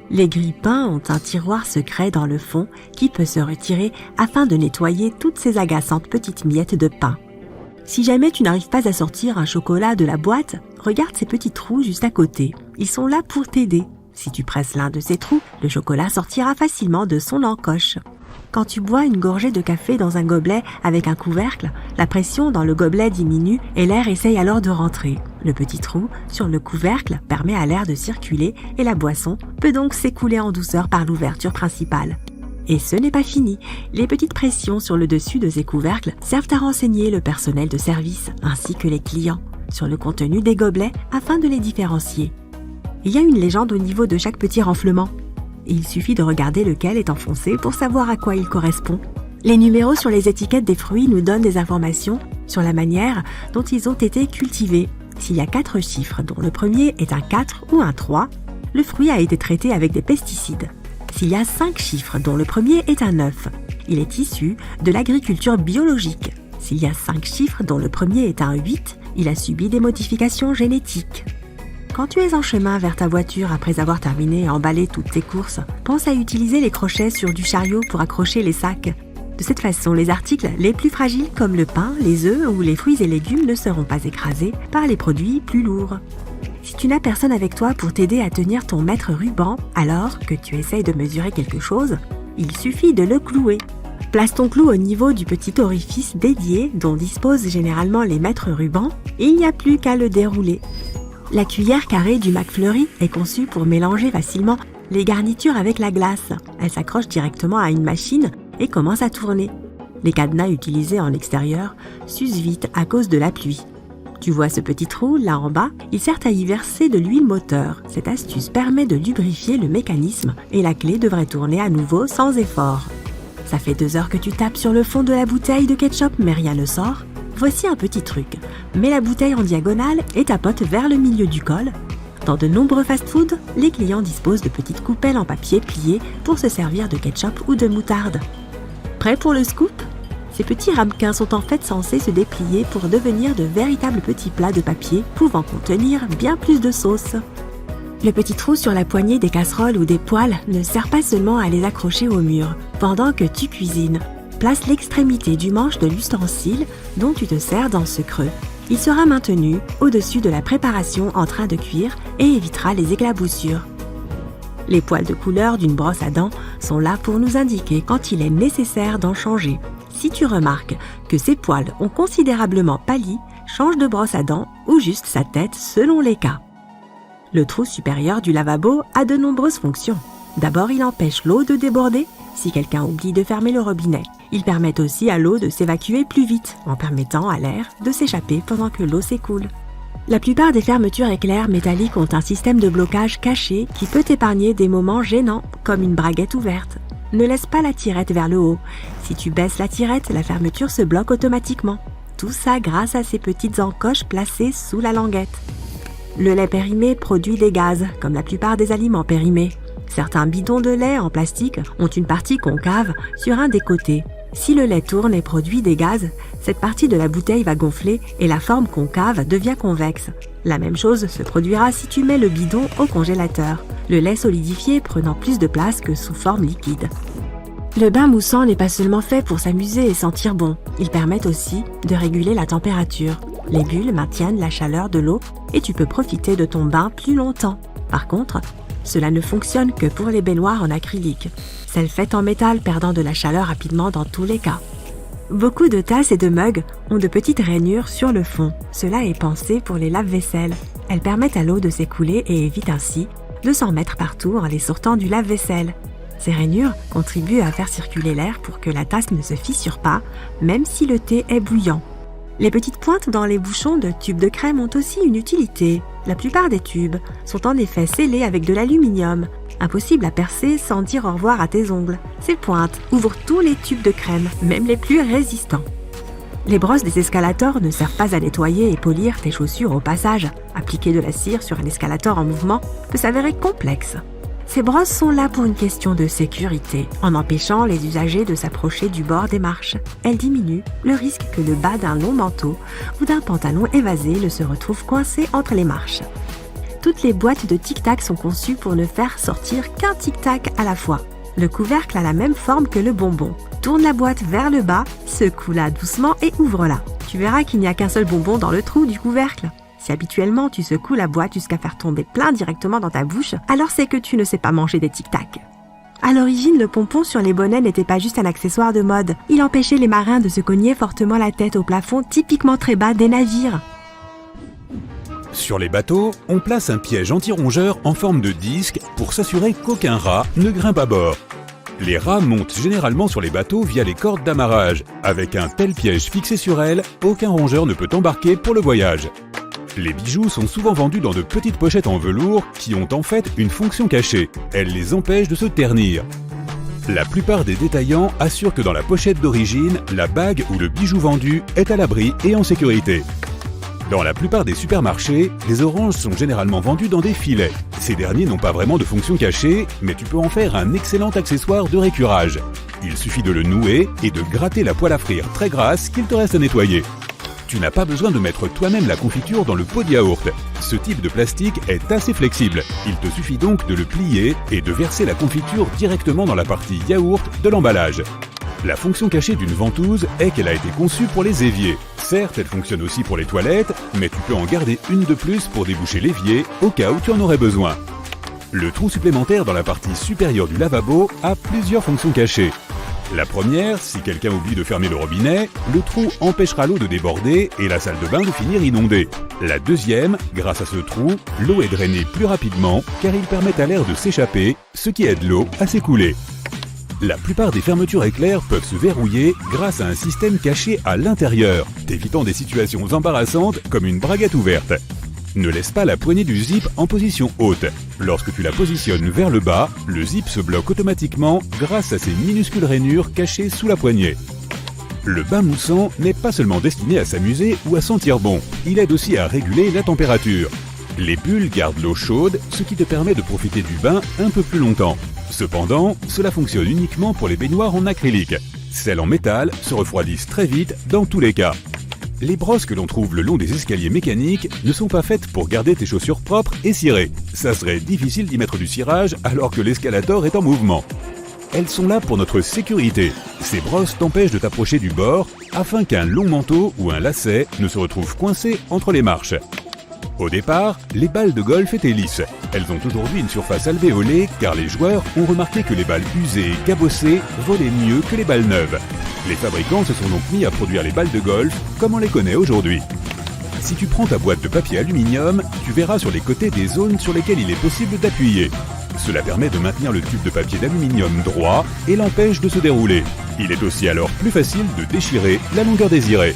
Les grille-pains ont un tiroir secret dans le fond qui peut se retirer afin de nettoyer toutes ces agaçantes petites miettes de pain. Si jamais tu n'arrives pas à sortir un chocolat de la boîte, regarde ces petits trous juste à côté. Ils sont là pour t'aider. Si tu presses l'un de ces trous, le chocolat sortira facilement de son encoche. Quand tu bois une gorgée de café dans un gobelet avec un couvercle, la pression dans le gobelet diminue et l'air essaye alors de rentrer. Le petit trou sur le couvercle permet à l'air de circuler et la boisson peut donc s'écouler en douceur par l'ouverture principale. Et ce n'est pas fini. Les petites pressions sur le dessus de ces couvercles servent à renseigner le personnel de service ainsi que les clients sur le contenu des gobelets afin de les différencier. Il y a une légende au niveau de chaque petit renflement. Il suffit de regarder lequel est enfoncé pour savoir à quoi il correspond. Les numéros sur les étiquettes des fruits nous donnent des informations sur la manière dont ils ont été cultivés. S'il y a 4 chiffres dont le premier est un 4 ou un 3, le fruit a été traité avec des pesticides. S'il y a 5 chiffres dont le premier est un 9, il est issu de l'agriculture biologique. S'il y a 5 chiffres dont le premier est un 8, il a subi des modifications génétiques. Quand tu es en chemin vers ta voiture après avoir terminé et emballé toutes tes courses, pense à utiliser les crochets sur du chariot pour accrocher les sacs. De cette façon, les articles les plus fragiles comme le pain, les œufs ou les fruits et légumes ne seront pas écrasés par les produits plus lourds. Si tu n'as personne avec toi pour t'aider à tenir ton mètre ruban alors que tu essayes de mesurer quelque chose, il suffit de le clouer. Place ton clou au niveau du petit orifice dédié dont disposent généralement les mètres rubans et il n'y a plus qu'à le dérouler. La cuillère carrée du McFlurry est conçue pour mélanger facilement les garnitures avec la glace. Elle s'accroche directement à une machine et commence à tourner. Les cadenas utilisés en extérieur s'usent vite à cause de la pluie. Tu vois ce petit trou là en bas, il sert à y verser de l'huile moteur. Cette astuce permet de lubrifier le mécanisme et la clé devrait tourner à nouveau sans effort. Ça fait 2 heures que tu tapes sur le fond de la bouteille de ketchup mais rien ne sort. Voici un petit truc. Mets la bouteille en diagonale et tapote vers le milieu du col. Dans de nombreux fast-foods, les clients disposent de petites coupelles en papier pliées pour se servir de ketchup ou de moutarde. Prêt pour le scoop ? Ces petits ramequins sont en fait censés se déplier pour devenir de véritables petits plats de papier pouvant contenir bien plus de sauce. Le petit trou sur la poignée des casseroles ou des poêles ne sert pas seulement à les accrocher au mur. Pendant que tu cuisines, place l'extrémité du manche de l'ustensile dont tu te sers dans ce creux. Il sera maintenu au-dessus de la préparation en train de cuire et évitera les éclaboussures. Les poils de couleur d'une brosse à dents sont là pour nous indiquer quand il est nécessaire d'en changer. Si tu remarques que ces poils ont considérablement pâli, change de brosse à dents ou juste sa tête selon les cas. Le trou supérieur du lavabo a de nombreuses fonctions. D'abord, il empêche l'eau de déborder si quelqu'un oublie de fermer le robinet. Il permet aussi à l'eau de s'évacuer plus vite, en permettant à l'air de s'échapper pendant que l'eau s'écoule. La plupart des fermetures éclairs métalliques ont un système de blocage caché qui peut épargner des moments gênants, comme une braguette ouverte. Ne laisse pas la tirette vers le haut. Si tu baisses la tirette, la fermeture se bloque automatiquement. Tout ça grâce à ces petites encoches placées sous la languette. Le lait périmé produit des gaz, comme la plupart des aliments périmés. Certains bidons de lait en plastique ont une partie concave sur un des côtés. Si le lait tourne et produit des gaz, cette partie de la bouteille va gonfler et la forme concave devient convexe. La même chose se produira si tu mets le bidon au congélateur, le lait solidifié prenant plus de place que sous forme liquide. Le bain moussant n'est pas seulement fait pour s'amuser et sentir bon, il permet aussi de réguler la température. Les bulles maintiennent la chaleur de l'eau et tu peux profiter de ton bain plus longtemps. Par contre, cela ne fonctionne que pour les baignoires en acrylique, celles faites en métal perdant de la chaleur rapidement dans tous les cas. Beaucoup de tasses et de mugs ont de petites rainures sur le fond. Cela est pensé pour les lave-vaisselle. Elles permettent à l'eau de s'écouler et évitent ainsi de s'en mettre partout en les sortant du lave-vaisselle. Ces rainures contribuent à faire circuler l'air pour que la tasse ne se fissure pas, même si le thé est bouillant. Les petites pointes dans les bouchons de tubes de crème ont aussi une utilité. La plupart des tubes sont en effet scellés avec de l'aluminium. Impossible à percer sans dire au revoir à tes ongles. Ces pointes ouvrent tous les tubes de crème, même les plus résistants. Les brosses des escalators ne servent pas à nettoyer et polir tes chaussures au passage. Appliquer de la cire sur un escalator en mouvement peut s'avérer complexe. Ces brosses sont là pour une question de sécurité, en empêchant les usagers de s'approcher du bord des marches. Elles diminuent le risque que le bas d'un long manteau ou d'un pantalon évasé ne se retrouve coincé entre les marches. Toutes les boîtes de tic-tac sont conçues pour ne faire sortir qu'un tic-tac à la fois. Le couvercle a la même forme que le bonbon. Tourne la boîte vers le bas, secoue-la doucement et ouvre-la. Tu verras qu'il n'y a qu'un seul bonbon dans le trou du couvercle. Si habituellement tu secoues la boîte jusqu'à faire tomber plein directement dans ta bouche, alors c'est que tu ne sais pas manger des tic-tac. À l'origine, le pompon sur les bonnets n'était pas juste un accessoire de mode. Il empêchait les marins de se cogner fortement la tête au plafond typiquement très bas des navires. Sur les bateaux, on place un piège anti-rongeur en forme de disque pour s'assurer qu'aucun rat ne grimpe à bord. Les rats montent généralement sur les bateaux via les cordes d'amarrage. Avec un tel piège fixé sur elles, aucun rongeur ne peut embarquer pour le voyage. Les bijoux sont souvent vendus dans de petites pochettes en velours qui ont en fait une fonction cachée. Elles les empêchent de se ternir. La plupart des détaillants assurent que dans la pochette d'origine, la bague ou le bijou vendu est à l'abri et en sécurité. Dans la plupart des supermarchés, les oranges sont généralement vendues dans des filets. Ces derniers n'ont pas vraiment de fonction cachée, mais tu peux en faire un excellent accessoire de récurage. Il suffit de le nouer et de gratter la poêle à frire très grasse qu'il te reste à nettoyer. Tu n'as pas besoin de mettre toi-même la confiture dans le pot de yaourt. Ce type de plastique est assez flexible. Il te suffit donc de le plier et de verser la confiture directement dans la partie yaourt de l'emballage. La fonction cachée d'une ventouse est qu'elle a été conçue pour les éviers. Certes, elle fonctionne aussi pour les toilettes, mais tu peux en garder une de plus pour déboucher l'évier au cas où tu en aurais besoin. Le trou supplémentaire dans la partie supérieure du lavabo a plusieurs fonctions cachées. La première, si quelqu'un oublie de fermer le robinet, le trou empêchera l'eau de déborder et la salle de bain de finir inondée. La deuxième, grâce à ce trou, l'eau est drainée plus rapidement car il permet à l'air de s'échapper, ce qui aide l'eau à s'écouler. La plupart des fermetures éclairs peuvent se verrouiller grâce à un système caché à l'intérieur, t'évitant des situations embarrassantes comme une braguette ouverte. Ne laisse pas la poignée du zip en position haute. Lorsque tu la positionnes vers le bas, le zip se bloque automatiquement grâce à ces minuscules rainures cachées sous la poignée. Le bain moussant n'est pas seulement destiné à s'amuser ou à sentir bon, il aide aussi à réguler la température. Les bulles gardent l'eau chaude, ce qui te permet de profiter du bain un peu plus longtemps. Cependant, cela fonctionne uniquement pour les baignoires en acrylique. Celles en métal se refroidissent très vite dans tous les cas. Les brosses que l'on trouve le long des escaliers mécaniques ne sont pas faites pour garder tes chaussures propres et cirées. Ça serait difficile d'y mettre du cirage alors que l'escalator est en mouvement. Elles sont là pour notre sécurité. Ces brosses t'empêchent de t'approcher du bord afin qu'un long manteau ou un lacet ne se retrouve coincé entre les marches. Au départ, les balles de golf étaient lisses. Elles ont aujourd'hui une surface alvéolée car les joueurs ont remarqué que les balles usées et cabossées volaient mieux que les balles neuves. Les fabricants se sont donc mis à produire les balles de golf comme on les connaît aujourd'hui. Si tu prends ta boîte de papier aluminium, tu verras sur les côtés des zones sur lesquelles il est possible d'appuyer. Cela permet de maintenir le tube de papier d'aluminium droit et l'empêche de se dérouler. Il est aussi alors plus facile de déchirer la longueur désirée.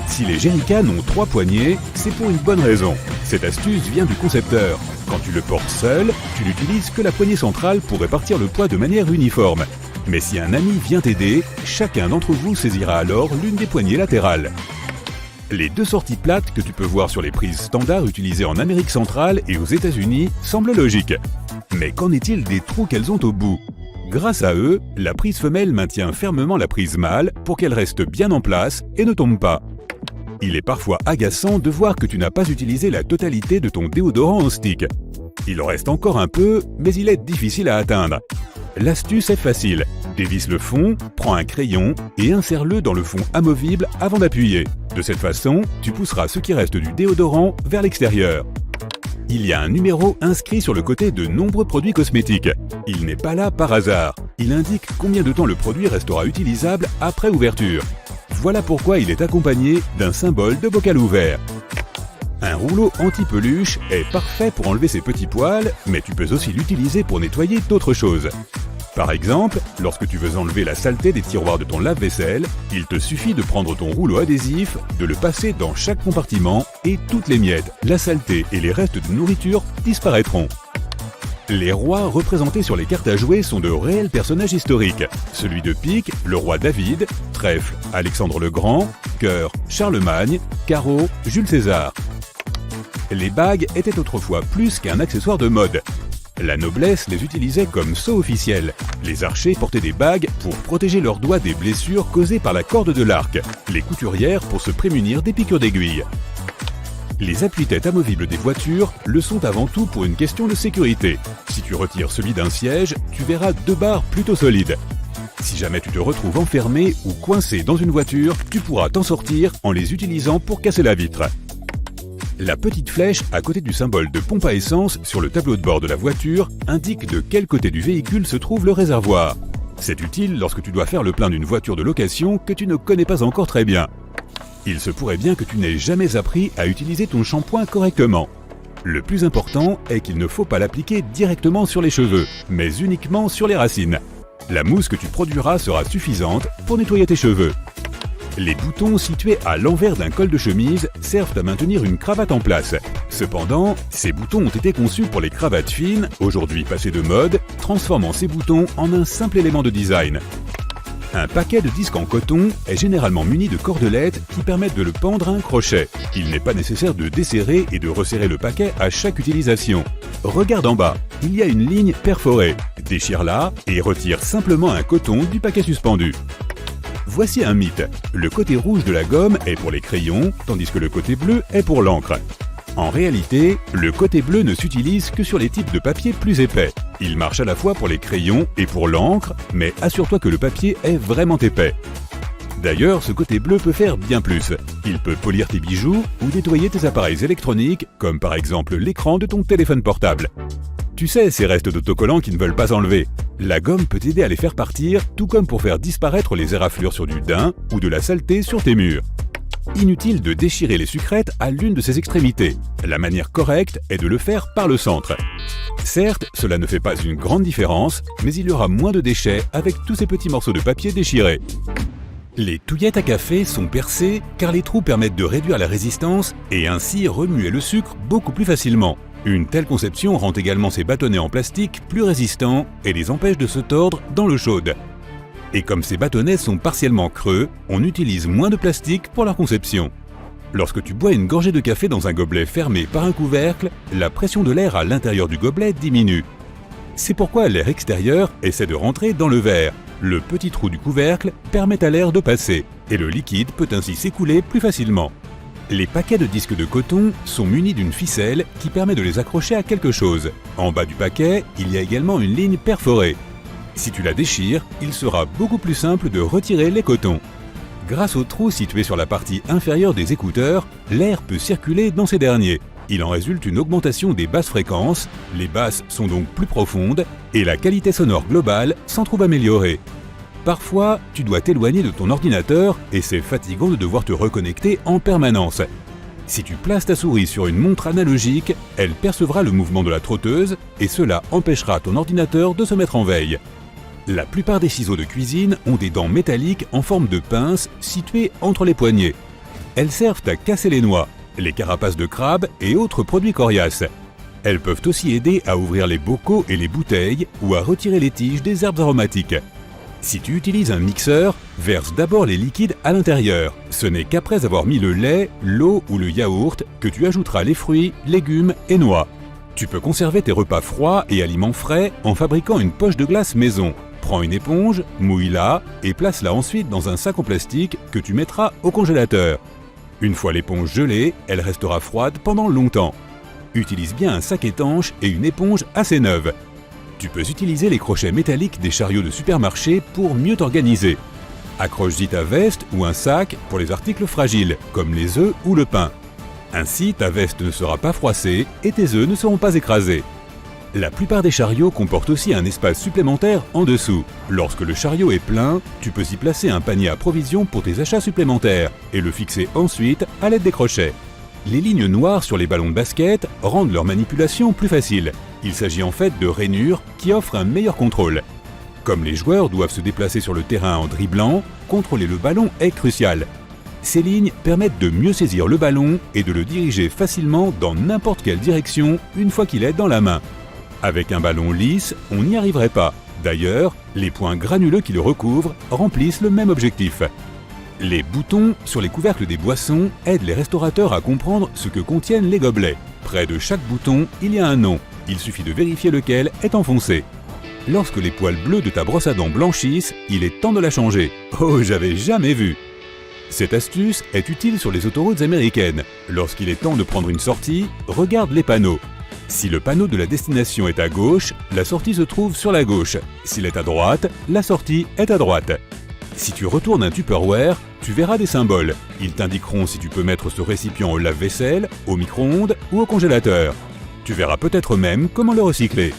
Si les jerrycans ont 3 poignées, c'est pour une bonne raison. Cette astuce vient du concepteur. Quand tu le portes seul, tu n'utilises que la poignée centrale pour répartir le poids de manière uniforme. Mais si un ami vient t'aider, chacun d'entre vous saisira alors l'une des poignées latérales. Les 2 sorties plates que tu peux voir sur les prises standards utilisées en Amérique centrale et aux États-Unis semblent logiques. Mais qu'en est-il des trous qu'elles ont au bout ? Grâce à eux, la prise femelle maintient fermement la prise mâle pour qu'elle reste bien en place et ne tombe pas. Il est parfois agaçant de voir que tu n'as pas utilisé la totalité de ton déodorant en stick. Il en reste encore un peu, mais il est difficile à atteindre. L'astuce est facile. Dévisse le fond, prends un crayon et insère-le dans le fond amovible avant d'appuyer. De cette façon, tu pousseras ce qui reste du déodorant vers l'extérieur. Il y a un numéro inscrit sur le côté de nombreux produits cosmétiques. Il n'est pas là par hasard. Il indique combien de temps le produit restera utilisable après ouverture. Voilà pourquoi il est accompagné d'un symbole de bocal ouvert. Un rouleau anti-peluche est parfait pour enlever ces petits poils, mais tu peux aussi l'utiliser pour nettoyer d'autres choses. Par exemple, lorsque tu veux enlever la saleté des tiroirs de ton lave-vaisselle, il te suffit de prendre ton rouleau adhésif, de le passer dans chaque compartiment et toutes les miettes, la saleté et les restes de nourriture disparaîtront. Les rois représentés sur les cartes à jouer sont de réels personnages historiques. Celui de pique, le roi David, trèfle, Alexandre le Grand, cœur, Charlemagne, carreau, Jules César. Les bagues étaient autrefois plus qu'un accessoire de mode. La noblesse les utilisait comme sceaux officiels. Les archers portaient des bagues pour protéger leurs doigts des blessures causées par la corde de l'arc. Les couturières pour se prémunir des piqûres d'aiguilles. Les appuie-têtes amovibles des voitures le sont avant tout pour une question de sécurité. Si tu retires celui d'un siège, tu verras 2 barres plutôt solides. Si jamais tu te retrouves enfermé ou coincé dans une voiture, tu pourras t'en sortir en les utilisant pour casser la vitre. La petite flèche à côté du symbole de pompe à essence sur le tableau de bord de la voiture indique de quel côté du véhicule se trouve le réservoir. C'est utile lorsque tu dois faire le plein d'une voiture de location que tu ne connais pas encore très bien. Il se pourrait bien que tu n'aies jamais appris à utiliser ton shampoing correctement. Le plus important est qu'il ne faut pas l'appliquer directement sur les cheveux, mais uniquement sur les racines. La mousse que tu produiras sera suffisante pour nettoyer tes cheveux. Les boutons situés à l'envers d'un col de chemise servent à maintenir une cravate en place. Cependant, ces boutons ont été conçus pour les cravates fines, aujourd'hui passées de mode, transformant ces boutons en un simple élément de design. Un paquet de disques en coton est généralement muni de cordelettes qui permettent de le pendre à un crochet. Il n'est pas nécessaire de desserrer et de resserrer le paquet à chaque utilisation. Regarde en bas, il y a une ligne perforée. Déchire-la et retire simplement un coton du paquet suspendu. Voici un mythe. Le côté rouge de la gomme est pour les crayons, tandis que le côté bleu est pour l'encre. En réalité, le côté bleu ne s'utilise que sur les types de papier plus épais. Il marche à la fois pour les crayons et pour l'encre, mais assure-toi que le papier est vraiment épais. D'ailleurs, ce côté bleu peut faire bien plus. Il peut polir tes bijoux ou nettoyer tes appareils électroniques, comme par exemple l'écran de ton téléphone portable. Tu sais, ces restes d'autocollants qui ne veulent pas enlever. La gomme peut t'aider à les faire partir, tout comme pour faire disparaître les éraflures sur du daim ou de la saleté sur tes murs. Inutile de déchirer les sucrètes à l'une de ses extrémités. La manière correcte est de le faire par le centre. Certes, cela ne fait pas une grande différence, mais il y aura moins de déchets avec tous ces petits morceaux de papier déchirés. Les touillettes à café sont percées car les trous permettent de réduire la résistance et ainsi remuer le sucre beaucoup plus facilement. Une telle conception rend également ces bâtonnets en plastique plus résistants et les empêche de se tordre dans l'eau chaude. Et comme ces bâtonnets sont partiellement creux, on utilise moins de plastique pour leur conception. Lorsque tu bois une gorgée de café dans un gobelet fermé par un couvercle, la pression de l'air à l'intérieur du gobelet diminue. C'est pourquoi l'air extérieur essaie de rentrer dans le verre. Le petit trou du couvercle permet à l'air de passer, et le liquide peut ainsi s'écouler plus facilement. Les paquets de disques de coton sont munis d'une ficelle qui permet de les accrocher à quelque chose. En bas du paquet, il y a également une ligne perforée. Si tu la déchires, il sera beaucoup plus simple de retirer les cotons. Grâce au trou situé sur la partie inférieure des écouteurs, l'air peut circuler dans ces derniers. Il en résulte une augmentation des basses fréquences, les basses sont donc plus profondes et la qualité sonore globale s'en trouve améliorée. Parfois, tu dois t'éloigner de ton ordinateur et c'est fatigant de devoir te reconnecter en permanence. Si tu places ta souris sur une montre analogique, elle percevra le mouvement de la trotteuse et cela empêchera ton ordinateur de se mettre en veille. La plupart des ciseaux de cuisine ont des dents métalliques en forme de pince situées entre les poignets. Elles servent à casser les noix, les carapaces de crabe et autres produits coriaces. Elles peuvent aussi aider à ouvrir les bocaux et les bouteilles ou à retirer les tiges des herbes aromatiques. Si tu utilises un mixeur, verse d'abord les liquides à l'intérieur. Ce n'est qu'après avoir mis le lait, l'eau ou le yaourt que tu ajouteras les fruits, légumes et noix. Tu peux conserver tes repas froids et aliments frais en fabriquant une poche de glace maison. Prends une éponge, mouille-la et place-la ensuite dans un sac en plastique que tu mettras au congélateur. Une fois l'éponge gelée, elle restera froide pendant longtemps. Utilise bien un sac étanche et une éponge assez neuve. Tu peux utiliser les crochets métalliques des chariots de supermarché pour mieux t'organiser. Accroche-y ta veste ou un sac pour les articles fragiles, comme les œufs ou le pain. Ainsi, ta veste ne sera pas froissée et tes œufs ne seront pas écrasés. La plupart des chariots comportent aussi un espace supplémentaire en dessous. Lorsque le chariot est plein, tu peux y placer un panier à provisions pour tes achats supplémentaires et le fixer ensuite à l'aide des crochets. Les lignes noires sur les ballons de basket rendent leur manipulation plus facile. Il s'agit en fait de rainures qui offrent un meilleur contrôle. Comme les joueurs doivent se déplacer sur le terrain en dribblant, contrôler le ballon est crucial. Ces lignes permettent de mieux saisir le ballon et de le diriger facilement dans n'importe quelle direction une fois qu'il est dans la main. Avec un ballon lisse, on n'y arriverait pas. D'ailleurs, les points granuleux qui le recouvrent remplissent le même objectif. Les boutons sur les couvercles des boissons aident les restaurateurs à comprendre ce que contiennent les gobelets. Près de chaque bouton, il y a un nom. Il suffit de vérifier lequel est enfoncé. Lorsque les poils bleus de ta brosse à dents blanchissent, il est temps de la changer. Oh, j'avais jamais vu! Cette astuce est utile sur les autoroutes américaines. Lorsqu'il est temps de prendre une sortie, regarde les panneaux. Si le panneau de la destination est à gauche, la sortie se trouve sur la gauche. S'il est à droite, la sortie est à droite. Si tu retournes un Tupperware, tu verras des symboles. Ils t'indiqueront si tu peux mettre ce récipient au lave-vaisselle, au micro-ondes ou au congélateur. Tu verras peut-être même comment le recycler.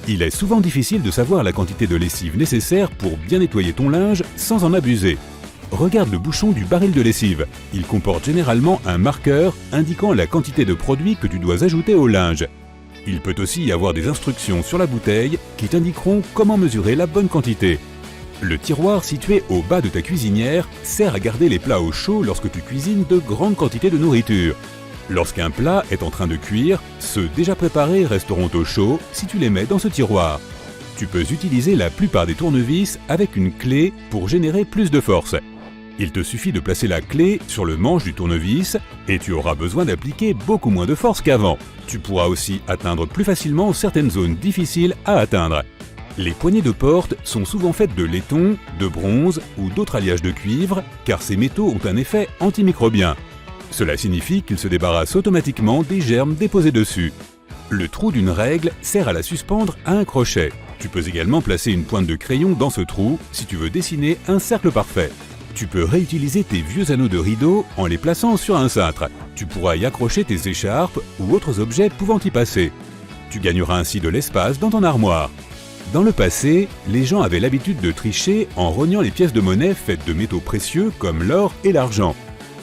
Il est souvent difficile de savoir la quantité de lessive nécessaire pour bien nettoyer ton linge sans en abuser. Regarde le bouchon du baril de lessive. Il comporte généralement un marqueur indiquant la quantité de produit que tu dois ajouter au linge. Il peut aussi y avoir des instructions sur la bouteille qui t'indiqueront comment mesurer la bonne quantité. Le tiroir situé au bas de ta cuisinière sert à garder les plats au chaud lorsque tu cuisines de grandes quantités de nourriture. Lorsqu'un plat est en train de cuire, ceux déjà préparés resteront au chaud si tu les mets dans ce tiroir. Tu peux utiliser la plupart des tournevis avec une clé pour générer plus de force. Il te suffit de placer la clé sur le manche du tournevis et tu auras besoin d'appliquer beaucoup moins de force qu'avant. Tu pourras aussi atteindre plus facilement certaines zones difficiles à atteindre. Les poignées de porte sont souvent faites de laiton, de bronze ou d'autres alliages de cuivre car ces métaux ont un effet antimicrobien. Cela signifie qu'ils se débarrassent automatiquement des germes déposés dessus. Le trou d'une règle sert à la suspendre à un crochet. Tu peux également placer une pointe de crayon dans ce trou si tu veux dessiner un cercle parfait. Tu peux réutiliser tes vieux anneaux de rideau en les plaçant sur un cintre. Tu pourras y accrocher tes écharpes ou autres objets pouvant y passer. Tu gagneras ainsi de l'espace dans ton armoire. Dans le passé, les gens avaient l'habitude de tricher en rognant les pièces de monnaie faites de métaux précieux comme l'or et l'argent.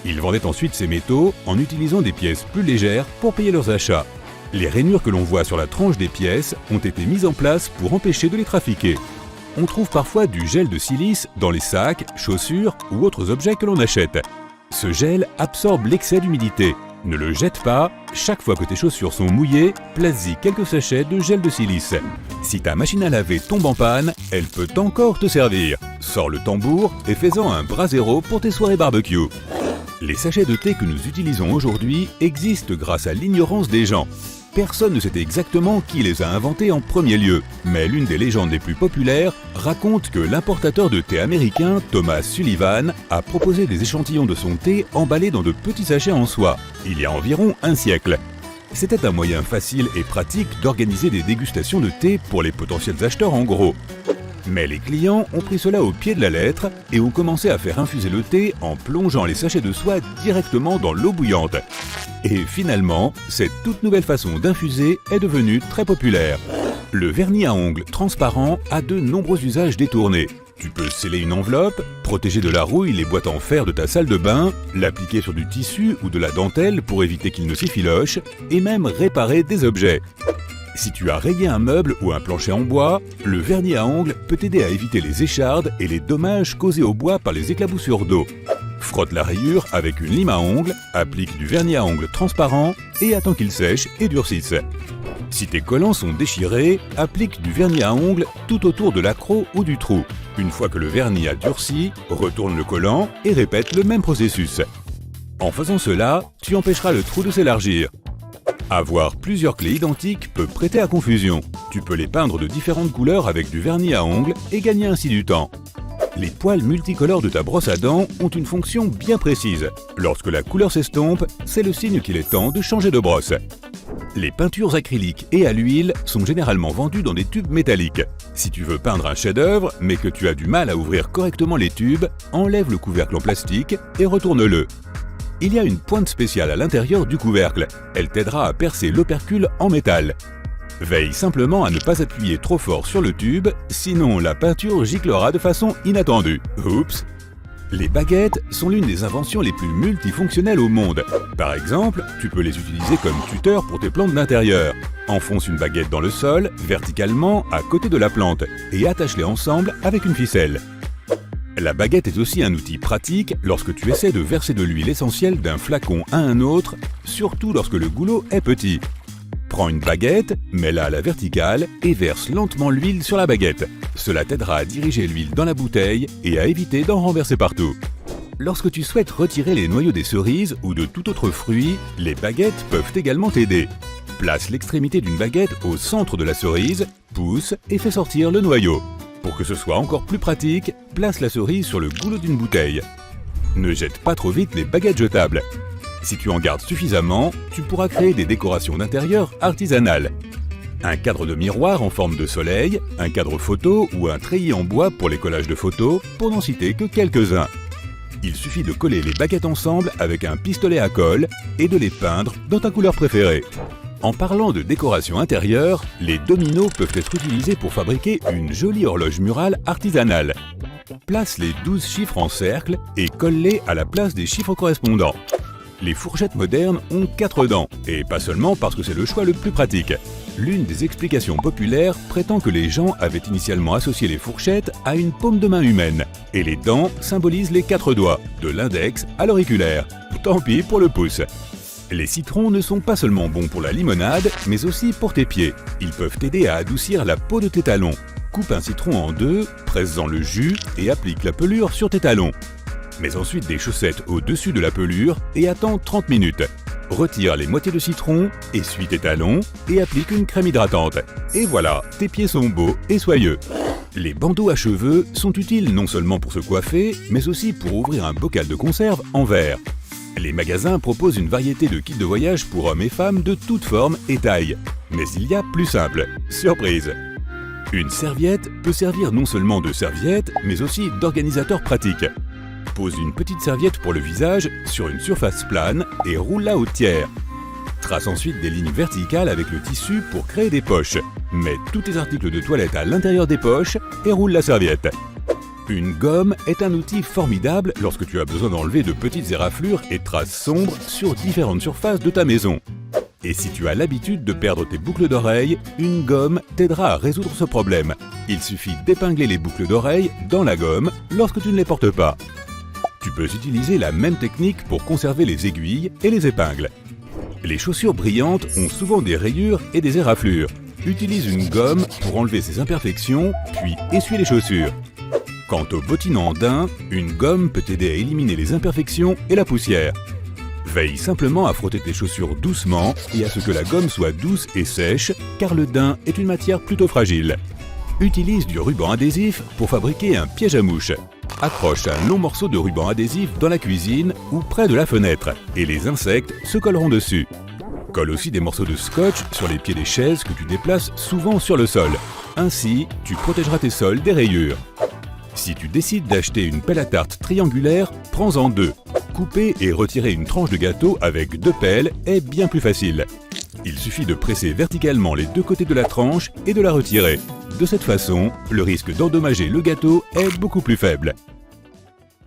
Ils vendaient ensuite ces métaux en utilisant des pièces plus légères pour payer leurs achats. Les rainures que l'on voit sur la tranche des pièces ont été mises en place pour empêcher de les trafiquer. On trouve parfois du gel de silice dans les sacs, chaussures ou autres objets que l'on achète. Ce gel absorbe l'excès d'humidité. Ne le jette pas, chaque fois que tes chaussures sont mouillées, place-y quelques sachets de gel de silice. Si ta machine à laver tombe en panne, elle peut encore te servir. Sors le tambour et fais-en un brasero pour tes soirées barbecue. Les sachets de thé que nous utilisons aujourd'hui existent grâce à l'ignorance des gens. Personne ne sait exactement qui les a inventés en premier lieu, mais l'une des légendes les plus populaires raconte que l'importateur de thé américain, Thomas Sullivan, a proposé des échantillons de son thé emballés dans de petits sachets en soie, il y a environ un siècle. C'était un moyen facile et pratique d'organiser des dégustations de thé pour les potentiels acheteurs en gros. Mais les clients ont pris cela au pied de la lettre et ont commencé à faire infuser le thé en plongeant les sachets de soie directement dans l'eau bouillante. Et finalement, cette toute nouvelle façon d'infuser est devenue très populaire. Le vernis à ongles transparent a de nombreux usages détournés. Tu peux sceller une enveloppe, protéger de la rouille les boîtes en fer de ta salle de bain, l'appliquer sur du tissu ou de la dentelle pour éviter qu'il ne s'effiloche, et même réparer des objets. Si tu as rayé un meuble ou un plancher en bois, le vernis à ongles peut t'aider à éviter les échardes et les dommages causés au bois par les éclaboussures d'eau. Frotte la rayure avec une lime à ongles, applique du vernis à ongles transparent et attends qu'il sèche et durcisse. Si tes collants sont déchirés, applique du vernis à ongles tout autour de l'accroc ou du trou. Une fois que le vernis a durci, retourne le collant et répète le même processus. En faisant cela, tu empêcheras le trou de s'élargir. Avoir plusieurs clés identiques peut prêter à confusion. Tu peux les peindre de différentes couleurs avec du vernis à ongles et gagner ainsi du temps. Les poils multicolores de ta brosse à dents ont une fonction bien précise. Lorsque la couleur s'estompe, c'est le signe qu'il est temps de changer de brosse. Les peintures acryliques et à l'huile sont généralement vendues dans des tubes métalliques. Si tu veux peindre un chef-d'œuvre, mais que tu as du mal à ouvrir correctement les tubes, enlève le couvercle en plastique et retourne-le. Il y a une pointe spéciale à l'intérieur du couvercle. Elle t'aidera à percer l'opercule en métal. Veille simplement à ne pas appuyer trop fort sur le tube, sinon la peinture giclera de façon inattendue. Oups! Les baguettes sont l'une des inventions les plus multifonctionnelles au monde. Par exemple, tu peux les utiliser comme tuteur pour tes plantes d'intérieur. Enfonce une baguette dans le sol, verticalement, à côté de la plante, et attache-les ensemble avec une ficelle. La baguette est aussi un outil pratique lorsque tu essaies de verser de l'huile essentielle d'un flacon à un autre, surtout lorsque le goulot est petit. Prends une baguette, mets-la à la verticale et verse lentement l'huile sur la baguette. Cela t'aidera à diriger l'huile dans la bouteille et à éviter d'en renverser partout. Lorsque tu souhaites retirer les noyaux des cerises ou de tout autre fruit, les baguettes peuvent également t'aider. Place l'extrémité d'une baguette au centre de la cerise, pousse et fais sortir le noyau. Pour que ce soit encore plus pratique, place la cerise sur le goulot d'une bouteille. Ne jette pas trop vite les baguettes jetables. Si tu en gardes suffisamment, tu pourras créer des décorations d'intérieur artisanales. Un cadre de miroir en forme de soleil, un cadre photo ou un treillis en bois pour les collages de photos, pour n'en citer que quelques-uns. Il suffit de coller les baguettes ensemble avec un pistolet à colle et de les peindre dans ta couleur préférée. En parlant de décoration intérieure, les dominos peuvent être utilisés pour fabriquer une jolie horloge murale artisanale. Place les 12 chiffres en cercle et colle-les à la place des chiffres correspondants. Les fourchettes modernes ont 4 dents, et pas seulement parce que c'est le choix le plus pratique. L'une des explications populaires prétend que les gens avaient initialement associé les fourchettes à une paume de main humaine, et les dents symbolisent les 4 doigts, de l'index à l'auriculaire. Tant pis pour le pouce. Les citrons ne sont pas seulement bons pour la limonade, mais aussi pour tes pieds. Ils peuvent t'aider à adoucir la peau de tes talons. Coupe un citron en deux, presse-en le jus et applique la pelure sur tes talons. Mets ensuite des chaussettes au-dessus de la pelure et attends 30 minutes. Retire les moitiés de citron, essuie tes talons et applique une crème hydratante. Et voilà, tes pieds sont beaux et soyeux. Les bandeaux à cheveux sont utiles non seulement pour se coiffer, mais aussi pour ouvrir un bocal de conserve en verre. Les magasins proposent une variété de kits de voyage pour hommes et femmes de toutes formes et tailles. Mais il y a plus simple. Surprise! Une serviette peut servir non seulement de serviette, mais aussi d'organisateur pratique. Pose une petite serviette pour le visage sur une surface plane et roule-la au tiers. Trace ensuite des lignes verticales avec le tissu pour créer des poches. Mets tous tes articles de toilette à l'intérieur des poches et roule la serviette. Une gomme est un outil formidable lorsque tu as besoin d'enlever de petites éraflures et traces sombres sur différentes surfaces de ta maison. Et si tu as l'habitude de perdre tes boucles d'oreilles, une gomme t'aidera à résoudre ce problème. Il suffit d'épingler les boucles d'oreilles dans la gomme lorsque tu ne les portes pas. Tu peux utiliser la même technique pour conserver les aiguilles et les épingles. Les chaussures brillantes ont souvent des rayures et des éraflures. Utilise une gomme pour enlever ces imperfections, puis essuie les chaussures. Quant aux bottines en daim, une gomme peut t'aider à éliminer les imperfections et la poussière. Veille simplement à frotter tes chaussures doucement et à ce que la gomme soit douce et sèche, car le daim est une matière plutôt fragile. Utilise du ruban adhésif pour fabriquer un piège à mouches. Accroche un long morceau de ruban adhésif dans la cuisine ou près de la fenêtre et les insectes se colleront dessus. Colle aussi des morceaux de scotch sur les pieds des chaises que tu déplaces souvent sur le sol. Ainsi, tu protégeras tes sols des rayures. Si tu décides d'acheter une pelle à tarte triangulaire, prends-en 2. Couper et retirer une tranche de gâteau avec 2 pelles est bien plus facile. Il suffit de presser verticalement les 2 côtés de la tranche et de la retirer. De cette façon, le risque d'endommager le gâteau est beaucoup plus faible.